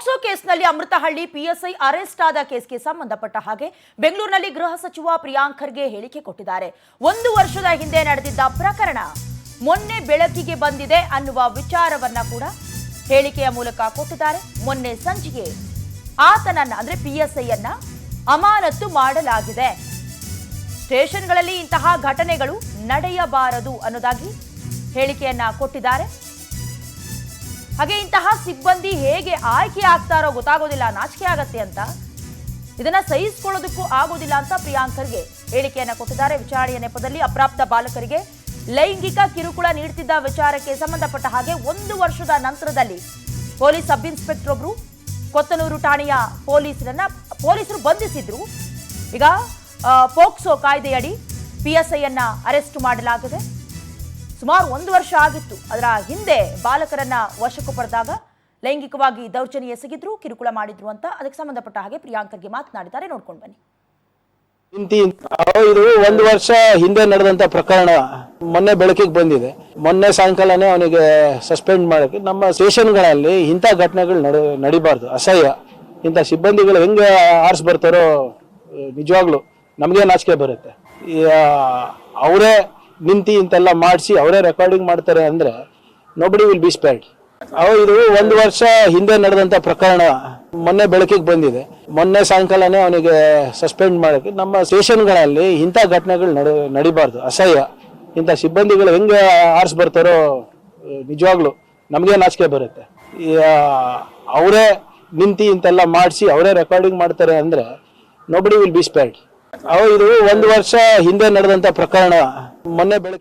POCSO ಕೇಸ್ನಲ್ಲಿ Amruthahalli PSI arrest ಆದ ಕೇಸ್ಗೆ ಸಂಬಂಧಪಟ್ಟ ಹಾಗೆ ಬೆಂಗಳೂರಿನಲ್ಲಿ ಗೃಹ ಸಚಿವ ಪ್ರಿಯಾಂಕ್ ಖರ್ಗೆ ಹೇಳಿಕೆ ಕೊಟ್ಟಿದ್ದಾರೆ. 1 ವರ್ಷದ ಹಿಂದೆ ನಡೆದಿದ್ದ ಪ್ರಕರಣ ಮೊನ್ನೆ ಬೆಳಕಿಗೆ ಬಂದಿದೆ ಅನ್ನುವ ವಿಚಾರವನ್ನ ಕೂಡ ಹೇಳಿಕೆಯ ಮೂಲಕ ಕೊಟ್ಟಿದ್ದಾರೆ. ಮೊನ್ನೆ ಸಂಜೆಗೆ ಆತನನ್ನ ಅಂದ್ರೆ ಪಿಎಸ್ಐ ಅನ್ನ ಅಮಾನತು ಮಾಡಲಾಗಿದೆ. ಸ್ಟೇಷನ್ಗಳಲ್ಲಿ ಇಂತಹ ಘಟನೆಗಳು ನಡೆಯಬಾರದು ಅನ್ನೋದಾಗಿ ಹೇಳಿಕೆಯನ್ನ ಕೊಟ್ಟಿದ್ದಾರೆ. ಹಾಗೆ ಇಂತಹ ಸಿಬ್ಬಂದಿ ಹೇಗೆ ಆಯ್ಕೆ ಆಗ್ತಾರೋ ಗೊತ್ತಾಗೋದಿಲ್ಲ, ನಾಚಿಕೆ ಆಗತ್ತೆ ಅಂತ, ಇದನ್ನ ಸಹಿಸಿಕೊಳ್ಳೋದಕ್ಕೂ ಆಗೋದಿಲ್ಲ ಅಂತ ಪ್ರಿಯಾಂಕ್ ಖರ್ಗೆ ಹೇಳಿಕೆಯನ್ನ ಕೊಟ್ಟಿದ್ದಾರೆ. ವಿಚಾರಣೆಯ ನೆಪದಲ್ಲಿ ಅಪ್ರಾಪ್ತ ಬಾಲಕರಿಗೆ ಲೈಂಗಿಕ ಕಿರುಕುಳ ನೀಡುತ್ತಿದ್ದ ವಿಚಾರಕ್ಕೆ ಸಂಬಂಧಪಟ್ಟ ಹಾಗೆ 1 ವರ್ಷದ ನಂತರದಲ್ಲಿ ಪೊಲೀಸ್ ಸಬ್ ಇನ್ಸ್ಪೆಕ್ಟರ್ ಒಬ್ರು ಕೊತ್ತನೂರು ಠಾಣೆಯ ಪೊಲೀಸರು ಬಂಧಿಸಿದ್ರು. ಈಗ ಪೋಕ್ಸೋ ಕಾಯ್ದೆಯಡಿ ಪಿಎಸ್ಐ ಅನ್ನ ಅರೆಸ್ಟ್ ಮಾಡಲಾಗಿದೆ. ಸುಮಾರು 1 ವರ್ಷ ಆಗಿತ್ತು. ಅದರ ಹಿಂದೆ ಬಾಲಕರನ್ನ ವಶಕ್ಕೂ ಪಡೆದಾಗ ಲೈಂಗಿಕವಾಗಿ ದೌರ್ಜನ್ಯ ಎಸಗಿದ್ರು, ಕಿರುಕುಳ ಮಾಡಿದ್ರು ಅಂತ ಅದಕ್ಕೆ ಸಂಬಂಧಪಟ್ಟ ಹಾಗೆ ಪ್ರಿಯಾಂಕ್ ಖರ್ಗೆ ಮಾತನಾಡಿದ್ದಾರೆ. ನೋಡ್ಕೊಂಡು ಬನ್ನಿ. ಇದು 1 ವರ್ಷ ಹಿಂದೆ ನಡೆದಂತ ಪ್ರಕರಣ ಮೊನ್ನೆ ಬೆಳಕಿಗೆ ಬಂದಿದೆ. ಮೊನ್ನೆ ಸಾಯಂಕಾಲನೇ ಅವನಿಗೆ ಸಸ್ಪೆಂಡ್ ಮಾಡಕ್ಕೆ ನಮ್ಮ ಸ್ಟೇಷನ್ಗಳಲ್ಲಿ ಇಂಥ ಘಟನೆಗಳು ನಡಿಬಾರ್ದು, ಅಸಹ್ಯ. ಇಂಥ ಸಿಬ್ಬಂದಿಗಳು ಹೆಂಗೆ ಆರ್ಸ್ ಬರ್ತಾರೋ ನಿಜವಾಗ್ಲು ನಮಗೆ ನಾಚಿಕೆ ಬರುತ್ತೆ. ಅವರೇ ನಿಂತು ಇಂತೆಲ್ಲ ಮಾಡಿಸಿ ಅವರೇ ರೆಕಾರ್ಡಿಂಗ್ ಮಾಡ್ತಾರೆ ಅಂದ್ರೆ ನೋಬಡಿ ವಿಲ್ ಬಿ ಸ್ಪೇರ್ಡ್. ಇದು 1 ವರ್ಷ ಹಿಂದೆ ನಡೆದಂತ ಪ್ರಕರಣ ಮೊನ್ನೆ ಬೆಳಕಿಗೆ ಬಂದಿದೆ. ಮೊನ್ನೆ ಸಾಯಂಕಾಲನೇ ಅವನಿಗೆ ಸಸ್ಪೆಂಡ್ ಮಾಡಕ್ಕೆ ನಮ್ಮ ಸ್ಟೇಷನ್ಗಳಲ್ಲಿ ಇಂಥ ಘಟನೆಗಳು ನಡಿಬಾರ್ದು, ಅಸಹ್ಯ. ಇಂಥ ಸಿಬ್ಬಂದಿಗಳು ಹೆಂಗೆ ಆರ್ಸ್ ಬರ್ತಾರೋ ನಿಜವಾಗ್ಲು ನಮಗೆ ನಾಚಿಕೆ ಬರುತ್ತೆ. ಅವರೇ ನಿಂತು ಇಂತೆಲ್ಲ ಮಾಡಿಸಿ ಅವರೇ ರೆಕಾರ್ಡಿಂಗ್ ಮಾಡ್ತಾರೆ ಅಂದ್ರೆ ನೋಬಡಿ ವಿಲ್ ಬಿ ಸ್ಪೇರ್ಡ್. ಇದು 1 ವರ್ಷ ಹಿಂದೆ ನಡೆದಂತ ಪ್ರಕರಣ ಮೊನ್ನೆ ಬೆಳಕಿಗೆ